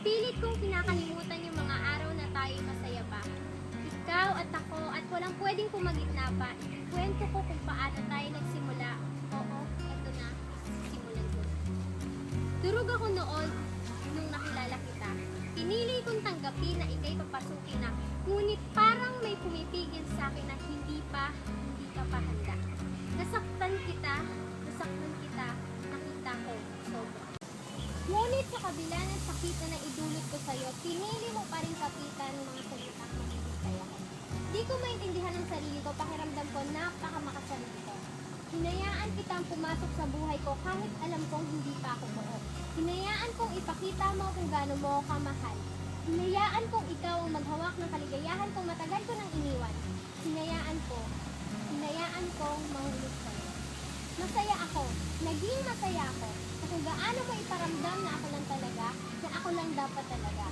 Pinipilit kong kinakalimutan yung mga araw na tayo masaya pa. Ikaw at ako at walang pwedeng pumagitna pa. Ikwento ko kung paano tayo nagsimula. Oo, eto na, simulan ko. Durog ako noon nung nakilala kita. Pinili kong tanggapin na ikay papasukin na. Ngunit parang may pumipigil sa akin na hindi ka pa handa. Nasaktan kita, nakita ko, sobra. Ngunit sa kabila ng sakit na naidulot ko sa'yo, pinili mo pa rin kapitan ng mga salitang maghihintay ako. Di ko maintindihan ang sarili ko, pakiramdam ko napakamakasarili ko. Hinayaan kitang pumasok sa buhay ko kahit alam kong hindi pa ako buo. Hinayaan kong ipakita mo kung gaano mo ako kamahal. Hinayaan kong ikaw ang maghawak ng kaligayahan kung matagal ko nang iniwan. Hinayaan kong mahulog sa'yo. Masaya ako, naging masaya ako, sa kung gaano mo iparamdam na ako lang talaga, na ako lang dapat talaga.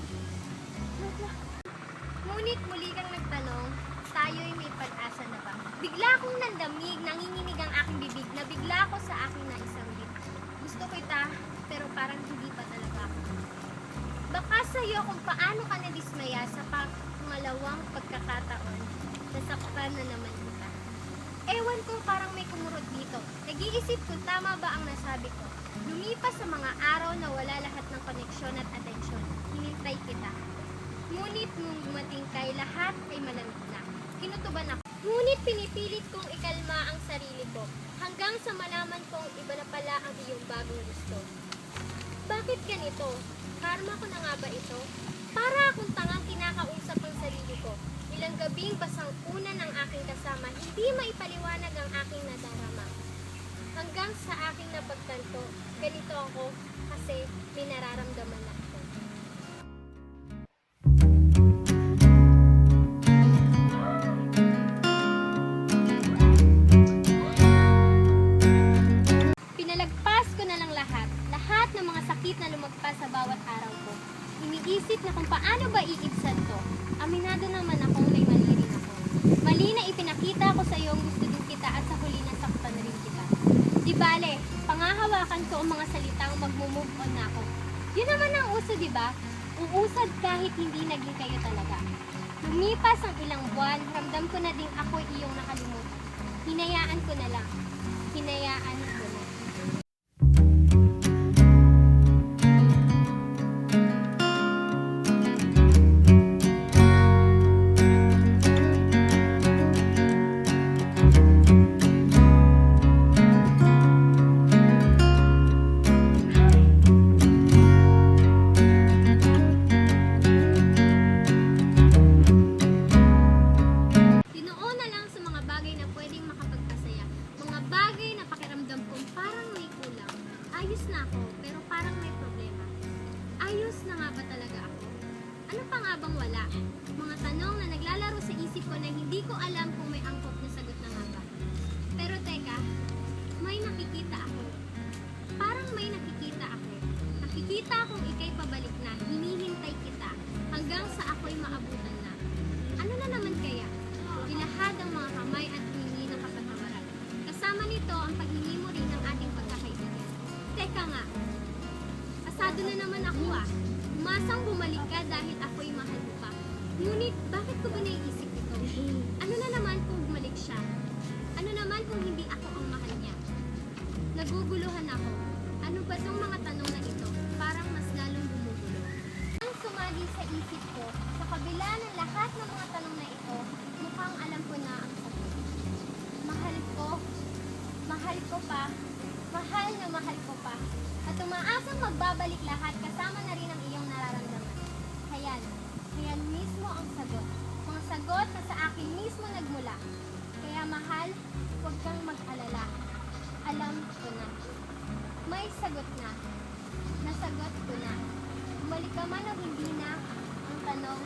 Ngunit muli kang nagtanong, tayo'y may pag-asa na ba? Bigla akong nandamig, nanginginig ang aking bibig, na bigla ako sa aking naisambit. Gusto kita, pero parang hindi pa talaga ako. Baka sa'yo kung paano ka nadismaya sa pangalawang pagkakataon, nasaktan na naman kita. Ewan ko, parang may kumurot dito. Nag-iisip kung tama ba ang nasabi ko. Lumipas sa mga araw na wala lahat ng koneksyon at atensyon. Hinintay kita. Ngunit nung dumating kay lahat ay malamig na. Kinutuban ako. Ngunit pinipilit kong ikalma ang sarili ko. Hanggang sa malaman kong iba na pala ang iyong bagong gusto. Bakit ganito? Karma ko na nga ba ito? Para akong tangang kinakausap ang sarili ko. Ilang gabing basang una ng aking kasama, hindi maipaliwanag ang aking nadarama. Hanggang sa aking napagtanto, ganito ako kasi may nararamdaman ako. Pinalagpas ko na lang lahat ng mga sakit na lumagpas sa bawat araw ko. Iniisip na kung paano ba iibsan to. Aminado naman akong may mali rin ako. Mali na ipinakita ko sa iyo ang gusto din kita at sa huli nasaktan na rin kita. Di bale, pangahawakan ko ang mga salitang magmo-move on na ako. Yun naman ang uso, di ba? Uusad kahit hindi naging kayo talaga. Lumipas ang ilang buwan, ramdam ko na ding ako'y iyong nakalimutan. Hinayaan ko na lang. Hinayaan ko na. Ayos na ako, pero parang may problema. Ayos na nga ba talaga ako? Ano pa nga bang wala? Mga tanong na naglalaro sa isip ko na hindi ko alam kung may angkop na sagot na nga ba. Pero teka, may nakikita ako. Parang may nakikita ako. Nakikita akong ikay pabalik na, hinihintay kita, hanggang sa ako'y maabutan na. Ano na naman kaya? Ilahad ang mga kamay at humingi ng kapatawaran. Kasama nito ang paghingi mo rin ng ating pagkakaibigan. Teka nga, pasado na naman ako Umasang bumalik ka dahil ako'y mahal mo pa. Ngunit, bakit ko ba naiisip ito? Ano na naman kung bumalik siya? Ano naman kung hindi ako ang mahal niya? Naguguluhan ako. Ano ba tong mga tanong na ito? Parang mas lalong bumugulo. Ang sumagi sa isip ko, sa kabila ng lahat ng mga tanong na ito, mukhang alam ko na ang sagot. Mahal ko pa, at umaasang magbabalik lahat kasama na rin ang iyong nararamdaman. Yan mismo ang sagot. Mga sagot na sa akin mismo nagmula. Kaya mahal, huwag kang mag-alala. Alam ko na. May sagot na. Nasagot ko na. Bumalik ka man o hindi na, ang tanong,